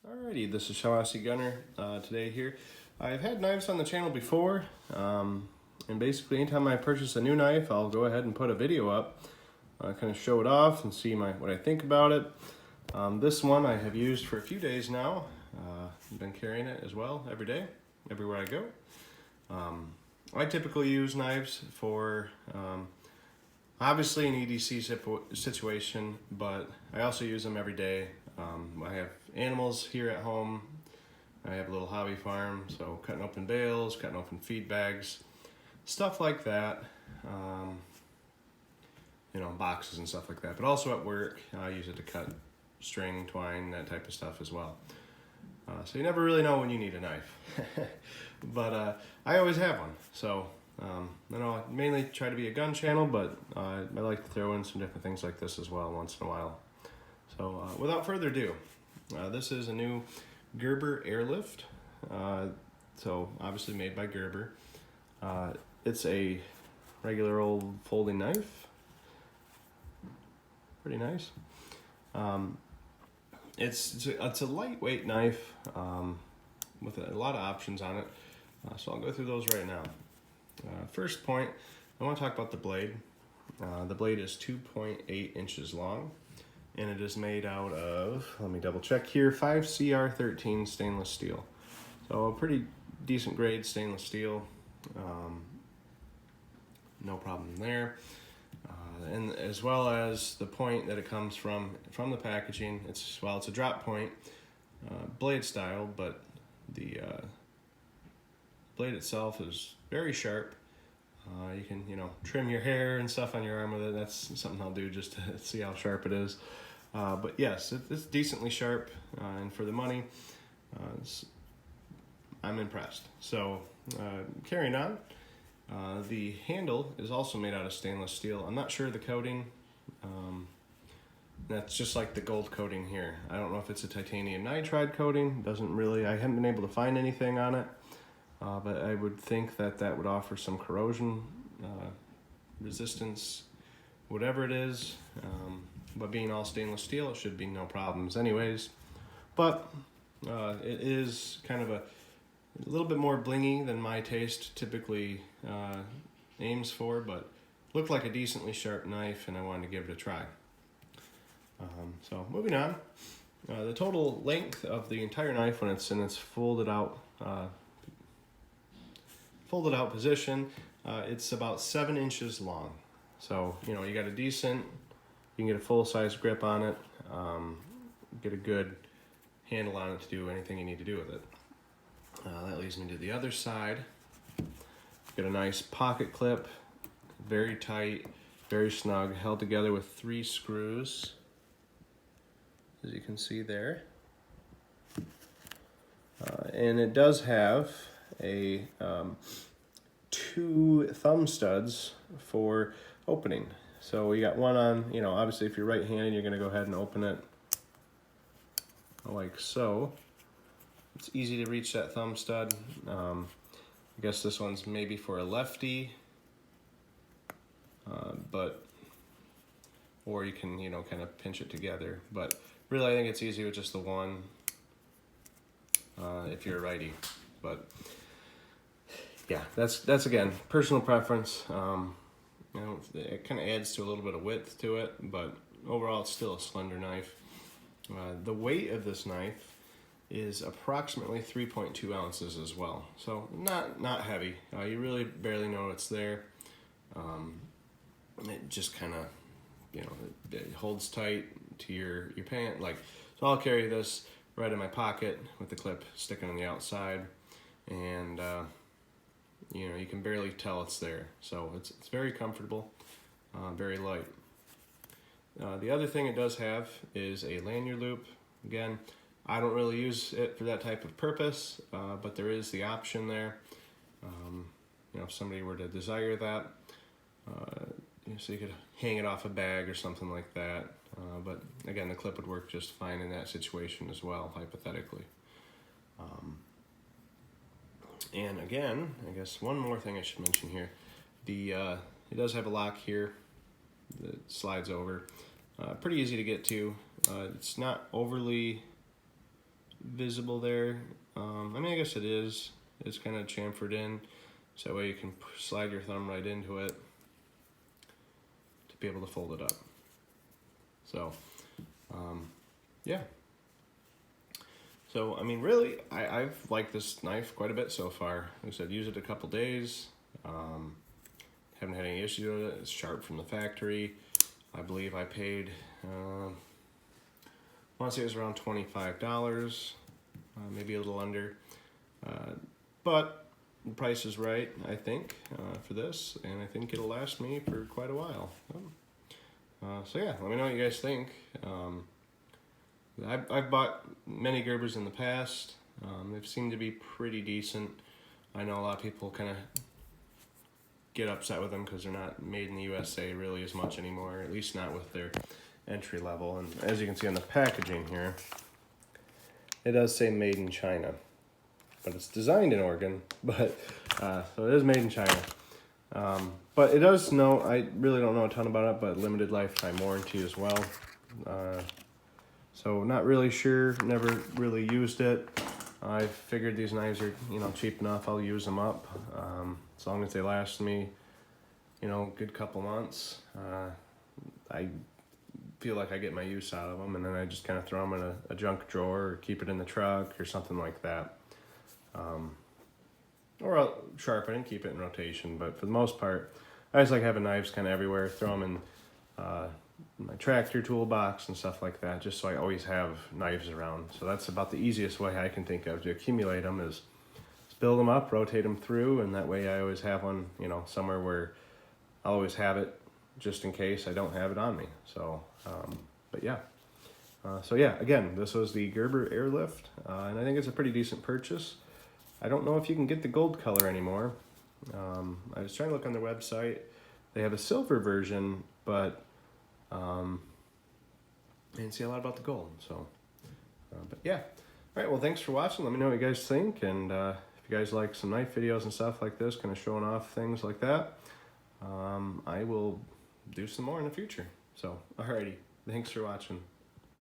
Alrighty, this is Shaughnessy Gunner today here. I've had knives on the channel before, and basically anytime I purchase a new knife, I'll go ahead and put a video up, kind of show it off and see what I think about it. This one I have used for a few days now. I've been carrying it as well every day, everywhere I go. I typically use knives for obviously an EDC situation, but I also use them every day. I have animals here at home. I have a little hobby farm, so cutting open bales, cutting open feed bags, stuff like that. Boxes and stuff like that. But also at work, I use it to cut string, twine, that type of stuff as well. So you never really know when you need a knife. But I always have one. So I mainly try to be a gun channel, but I like to throw in some different things like this as well once in a while. So without further ado, this is a new Gerber Airlift. So obviously made by Gerber. It's a regular old folding knife. Pretty nice. It's a lightweight knife with a lot of options on it. So I'll go through those right now. First point, I want to talk about the blade. The blade is 2.8 inches long, and it is made out of, let me double check here, 5CR13 stainless steel. So a pretty decent grade stainless steel. No problem there. And as well as the point that it comes from the packaging, it's a drop point blade style, but the blade itself is very sharp. You can trim your hair and stuff on your arm with it. That's something I'll do just to see how sharp it is. But yes, it's decently sharp, and for the money, I'm impressed. So carrying on. The handle is also made out of stainless steel. I'm not sure of the coating. That's just like the gold coating here. I don't know if it's a titanium nitride coating. I haven't been able to find anything on it. But I would think that would offer some corrosion resistance, whatever it is. But being all stainless steel, it should be no problems anyways. But it is kind of a little bit more blingy than my taste typically aims for, but looked like a decently sharp knife, and I wanted to give it a try. So moving on, the total length of the entire knife when it's in its folded out position, it's about 7 inches long. So you got you can get a full-size grip on it, get a good handle on it to do anything you need to do with it. That leads me to the other side. Got a nice pocket clip, very tight, very snug, held together with 3 screws, as you can see there. And it does have a 2 thumb studs for opening. So you got one on, obviously if you're right-handed, you're gonna go ahead and open it like so. It's easy to reach that thumb stud. I guess this one's maybe for a lefty, or you can, kind of pinch it together. But really, I think it's easy with just the one if you're a righty. But yeah, that's again personal preference. It kind of adds to a little bit of width to it, but overall, it's still a slender knife. The weight of this knife is approximately 3.2 ounces as well. So not heavy. You really barely know it's there. It just kind of, it holds tight to your pant. So I'll carry this right in my pocket with the clip sticking on the outside, and you can barely tell it's there. So it's very comfortable, very light. The other thing it does have is a lanyard loop. Again, I don't really use it for that type of purpose, but there is the option there. If somebody were to desire that, so you could hang it off a bag or something like that. But again, the clip would work just fine in that situation as well, hypothetically. And again, I guess one more thing I should mention here. It does have a lock here that slides over. Pretty easy to get to. It's not overly visible there. I mean, I guess it is. It's kind of chamfered in, so that way you can slide your thumb right into it to be able to fold it up. So, yeah. So, I mean, really, I've liked this knife quite a bit so far. Like I said, used it a couple days. Haven't had any issues with it. It's sharp from the factory. I believe I paid, I want to say it was around $25, maybe a little under. But the price is right, I think, for this, and I think it'll last me for quite a while. So yeah, let me know what you guys think. I've bought many Gerbers in the past. They've seemed to be pretty decent. I know a lot of people kind of get upset with them because they're not made in the USA really as much anymore, at least not with their entry level. And as you can see on the packaging here, it does say made in China, but it's designed in Oregon, but so it is made in China. But it does know, I really don't know a ton about it, but limited lifetime warranty as well. So not really sure, never really used it. I figured these knives are, you know, cheap enough, I'll use them up. As long as they last me, you know, a good couple months. I feel like I get my use out of them, and then I just kind of throw them in a junk drawer or keep it in the truck or something like that. Or I'll sharpen and keep it in rotation, but for the most part, I just like having knives kind of everywhere. Throw them in my tractor toolbox and stuff like that, just so I always have knives around. So that's about the easiest way I can think of to accumulate them is build them up, rotate them through, and that way I always have one, you know, somewhere where I'll always have it just in case I don't have it on me. So, but yeah. So yeah, again, this was the Gerber Airlift, and I think it's a pretty decent purchase. I don't know if you can get the gold color anymore. I was trying to look on their website. They have a silver version, but I didn't see a lot about the gold. So, but yeah. All right, well, thanks for watching. Let me know what you guys think, and if you guys like some knife videos and stuff like this, kind of showing off things like that, I will do some more in the future. So, alrighty, thanks for watching.